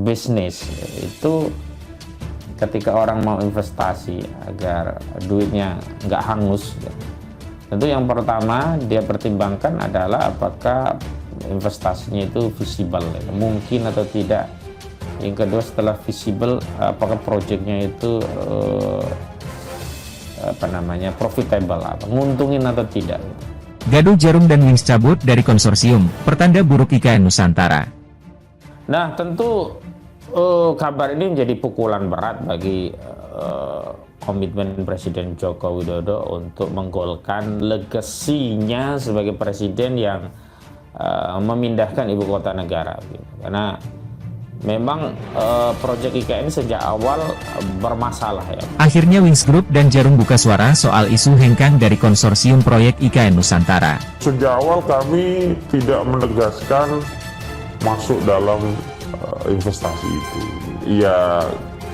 bisnis itu ketika orang mau investasi agar duitnya nggak hangus, tentu yang pertama dia pertimbangkan adalah apakah investasinya itu visible, mungkin atau tidak. Yang kedua, setelah visible, apakah proyeknya itu profitable, nguntungin atau tidak. Gaduh Djarum dan Wings cabut dari konsorsium, pertanda buruk IKN Nusantara. Nah, tentu kabar ini menjadi pukulan berat bagi komitmen Presiden Joko Widodo untuk menggolkan legasinya sebagai presiden yang memindahkan ibu kota negara. Karena memang proyek IKN sejak awal bermasalah ya. Akhirnya Wings Group dan Djarum buka suara soal isu hengkang dari konsorsium proyek IKN Nusantara. Sejak awal kami tidak menegaskan masuk dalam investasi itu. Ya,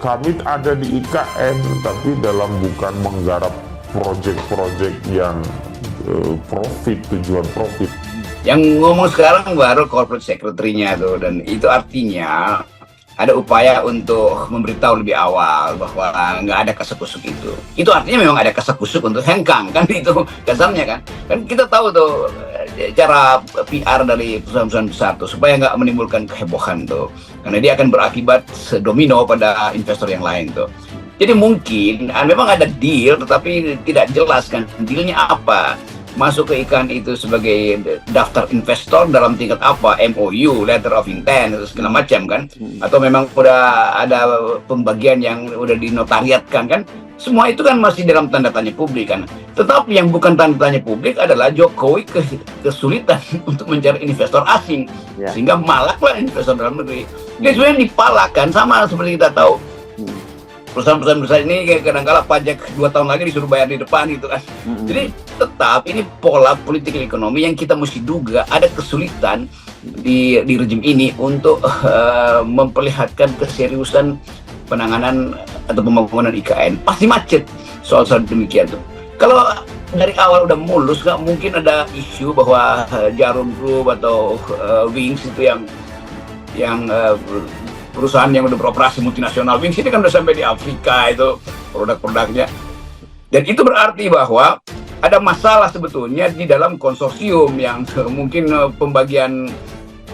kami ada di IKN, tapi dalam bukan menggarap proyek-proyek yang tujuan profit. Yang ngomong sekarang baru corporate secretary-nya tuh, dan itu artinya ada upaya untuk memberitahu lebih awal bahwa nggak ada kasak-kusuk itu. Itu artinya memang ada kasak-kusuk untuk hengkang, kan itu kasarnya kan. Kan kita tahu tuh cara PR dari perusahaan-perusahaan besar tuh supaya nggak menimbulkan kehebohan tuh, karena dia akan berakibat domino pada investor yang lain tuh. Jadi mungkin memang ada deal, tetapi tidak jelas kan dealnya apa. Masuk ke IKN itu sebagai daftar investor dalam tingkat apa, MOU, letter of intent, segala macam kan, atau memang udah ada pembagian yang udah dinotariatkan kan, semua itu kan masih dalam tanda tanya publik kan. Tetapi yang bukan tanda tanya publik adalah Jokowi kesulitan untuk mencari investor asing, sehingga malaklah investor dalam negeri. Dia sebenarnya dipalakkan, sama seperti kita tahu perusahaan-perusahaan besar ini kadang-kala pajak 2 tahun lagi disuruh bayar di depan gitu kan. Jadi tetap ini pola politik ekonomi yang kita mesti duga ada kesulitan di rejim ini untuk memperlihatkan keseriusan penanganan atau pembangunan IKN. Pasti macet soal-soal demikian tuh. Kalau dari awal udah mulus, nggak mungkin ada isu bahwa Djarum Group atau Wings itu yang perusahaan yang udah beroperasi multinasional. Wings ini kan udah sampai di Afrika itu produk-produknya. Dan itu berarti bahwa ada masalah sebetulnya di dalam konsorsium yang mungkin pembagian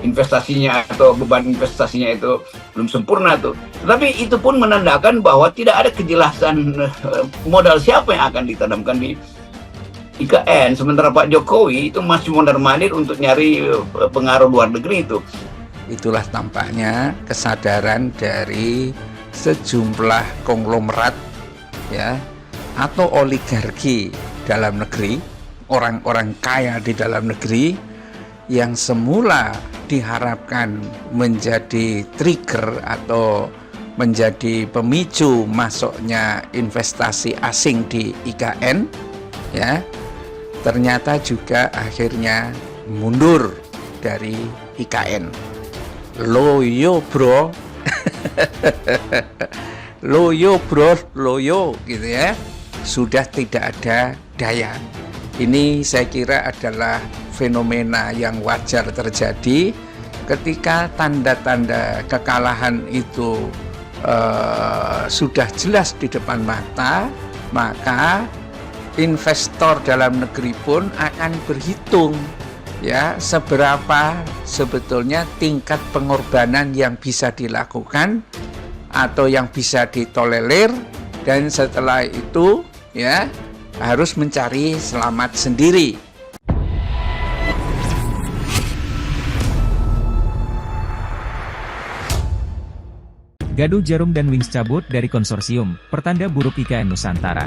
investasinya atau beban investasinya itu belum sempurna tuh. Tetapi itu pun menandakan bahwa tidak ada kejelasan modal siapa yang akan ditanamkan di IKN. Sementara Pak Jokowi itu masih mondar-mandir untuk nyari pengaruh luar negeri itu. Itulah tampaknya kesadaran dari sejumlah konglomerat ya atau oligarki dalam negeri, orang-orang kaya di dalam negeri yang semula diharapkan menjadi trigger atau menjadi pemicu masuknya investasi asing di IKN ya, ternyata juga akhirnya mundur dari IKN. Loyo bro loyo gitu ya, sudah tidak ada daya. Ini saya kira adalah fenomena yang wajar terjadi ketika tanda-tanda kekalahan itu sudah jelas di depan mata, maka investor dalam negeri pun akan berhitung ya seberapa sebetulnya tingkat pengorbanan yang bisa dilakukan atau yang bisa ditolerir, dan setelah itu ya harus mencari selamat sendiri. Gaduh Djarum dan Wings cabut dari konsorsium, pertanda buruk IKN Nusantara.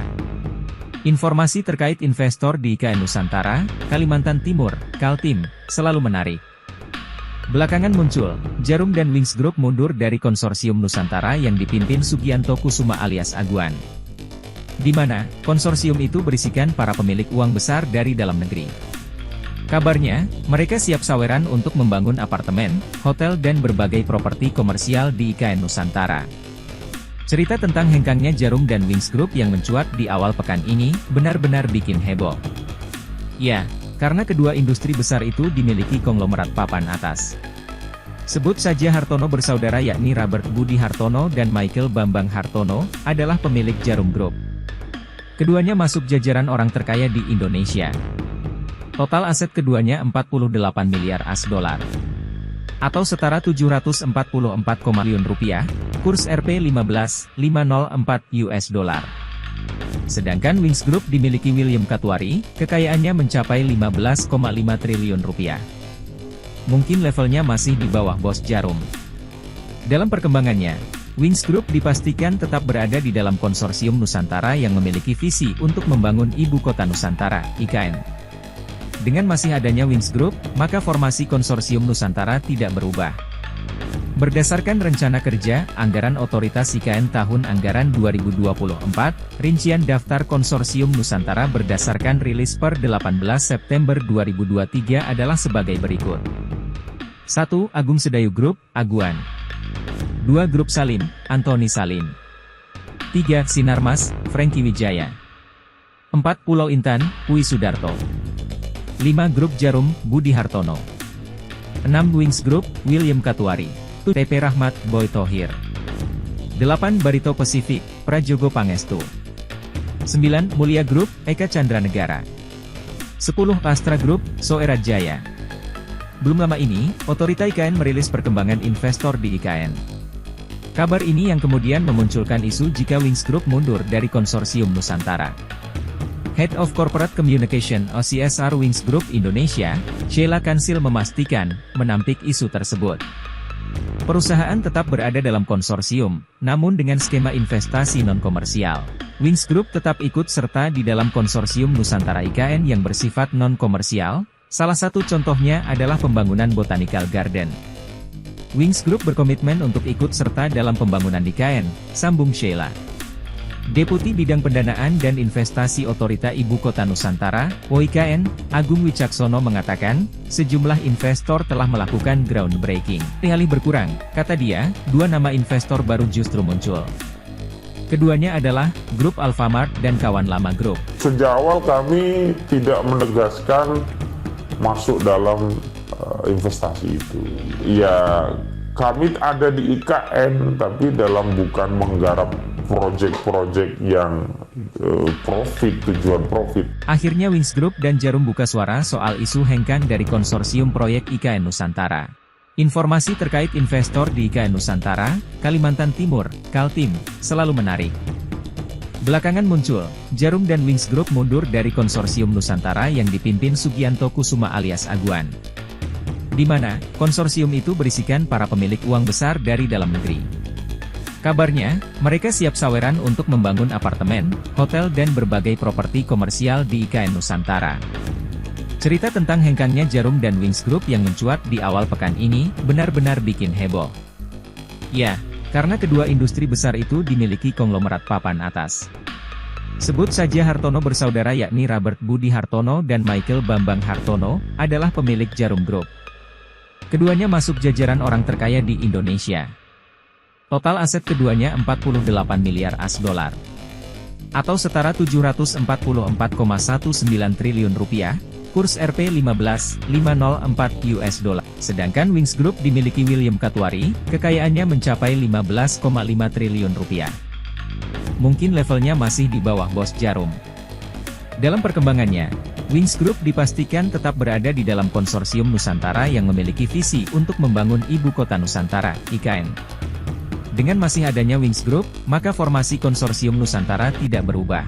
Informasi terkait investor di IKN Nusantara, Kalimantan Timur, Kaltim, selalu menarik. Belakangan muncul, Djarum dan Wings Group mundur dari konsorsium Nusantara yang dipimpin Sugianto Kusuma alias Aguan. Di mana, konsorsium itu berisikan para pemilik uang besar dari dalam negeri. Kabarnya, mereka siap saweran untuk membangun apartemen, hotel dan berbagai properti komersial di IKN Nusantara. Cerita tentang hengkangnya Djarum dan Wings Group yang mencuat di awal pekan ini, benar-benar bikin heboh. Ya, karena kedua industri besar itu dimiliki konglomerat papan atas. Sebut saja Hartono bersaudara yakni Robert Budi Hartono dan Michael Bambang Hartono, adalah pemilik Djarum Group. Keduanya masuk jajaran orang terkaya di Indonesia. Total aset keduanya 48 miliar AS dolar. Atau setara 744,4 miliar rupiah, kurs Rp15,504 US dollar. Sedangkan Wings Group dimiliki William Katwari, kekayaannya mencapai 15,5 triliun rupiah. Mungkin levelnya masih di bawah bos Djarum. Dalam perkembangannya, Wings Group dipastikan tetap berada di dalam konsorsium Nusantara yang memiliki visi untuk membangun Ibu Kota Nusantara, IKN. Dengan masih adanya Wings Group, maka formasi konsorsium Nusantara tidak berubah. Berdasarkan rencana kerja, anggaran otoritas IKN tahun anggaran 2024, rincian daftar konsorsium Nusantara berdasarkan rilis per 18 September 2023 adalah sebagai berikut. 1. Agung Sedayu Group, Aguan. 2. Grup Salim, Antoni Salim. 3. Sinarmas, Franky Wijaya. 4. Pulau Intan, Pui Sudarto. 5. Grup Djarum, Budi Hartono. 6. Wings Group, William Katwari. 7. TP Rahmat, Boy Thohir. 8. Barito Pacific, Prajogo Pangestu. 9. Mulia Group, Eka Chandra Negara. 10. Astra Group, Soerat Jaya. Belum lama ini, otorita IKN merilis perkembangan investor di IKN. Kabar ini yang kemudian memunculkan isu jika Wings Group mundur dari konsorsium Nusantara. Head of Corporate Communication OCSR Wings Group Indonesia, Sheila Kansil memastikan, menampik isu tersebut. Perusahaan tetap berada dalam konsorsium, namun dengan skema investasi non-komersial. Wings Group tetap ikut serta di dalam konsorsium Nusantara IKN yang bersifat non-komersial, salah satu contohnya adalah pembangunan Botanical Garden. Wings Group berkomitmen untuk ikut serta dalam pembangunan IKN, sambung Sheila. Deputi Bidang Pendanaan dan Investasi Otorita Ibu Kota Nusantara, (OIKN), Agung Wicaksono mengatakan, sejumlah investor telah melakukan groundbreaking. Alih berkurang, kata dia, dua nama investor baru justru muncul. Keduanya adalah Grup Alfamart dan kawan lama grup. Sejak awal kami tidak menegaskan masuk dalam investasi itu. Ya, kami ada di IKN, tapi dalam bukan menggarap proyek-proyek yang tujuan profit. Akhirnya Wings Group dan Djarum buka suara soal isu hengkang dari konsorsium proyek IKN Nusantara. Informasi terkait investor di IKN Nusantara, Kalimantan Timur, Kaltim, selalu menarik. Belakangan muncul, Djarum dan Wings Group mundur dari konsorsium Nusantara yang dipimpin Sugianto Kusuma alias Aguan. Di mana, konsorsium itu berisikan para pemilik uang besar dari dalam negeri. Kabarnya, mereka siap saweran untuk membangun apartemen, hotel dan berbagai properti komersial di IKN Nusantara. Cerita tentang hengkangnya Djarum dan Wings Group yang mencuat di awal pekan ini, benar-benar bikin heboh. Ya, karena kedua industri besar itu dimiliki konglomerat papan atas. Sebut saja Hartono bersaudara yakni Robert Budi Hartono dan Michael Bambang Hartono, adalah pemilik Djarum Group. Keduanya masuk jajaran orang terkaya di Indonesia. Total aset keduanya 48 miliar AS dolar. Atau setara 744,19 triliun rupiah, kurs Rp15,504 US dollar. Sedangkan Wings Group dimiliki William Katwari, kekayaannya mencapai 15,5 triliun rupiah. Mungkin levelnya masih di bawah bos Djarum. Dalam perkembangannya, Wings Group dipastikan tetap berada di dalam konsorsium Nusantara yang memiliki visi untuk membangun Ibu Kota Nusantara, IKN. Dengan masih adanya Wings Group, maka formasi konsorsium Nusantara tidak berubah.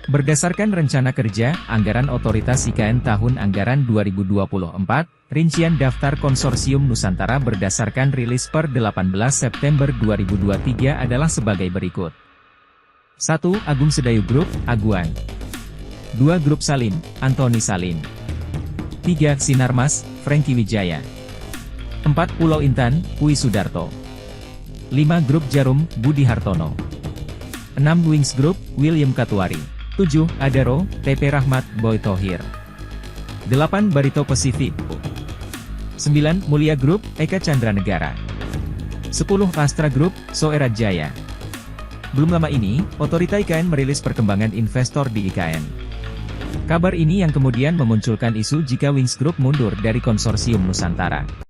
Berdasarkan rencana kerja, anggaran otoritas IKN tahun anggaran 2024, rincian daftar konsorsium Nusantara berdasarkan rilis per 18 September 2023 adalah sebagai berikut. 1. Agung Sedayu Group, Aguan. 2. Grup Salim, Antoni Salim. 3. Sinarmas, Franky Wijaya. 4. Pulau Intan, Pui Sudarto. 5. Grup Djarum, Budi Hartono. 6. Wings Group, William Katwari. 7. Adaro, TP Rahmat, Boy Thohir. 8. Barito Pacific. 9. Mulia Group, Eka Chandra Negara. 10. Astra Group, Soerat Jaya. Belum lama ini, otorita IKN merilis perkembangan investor di IKN. Kabar ini yang kemudian memunculkan isu jika Wings Group mundur dari konsorsium Nusantara.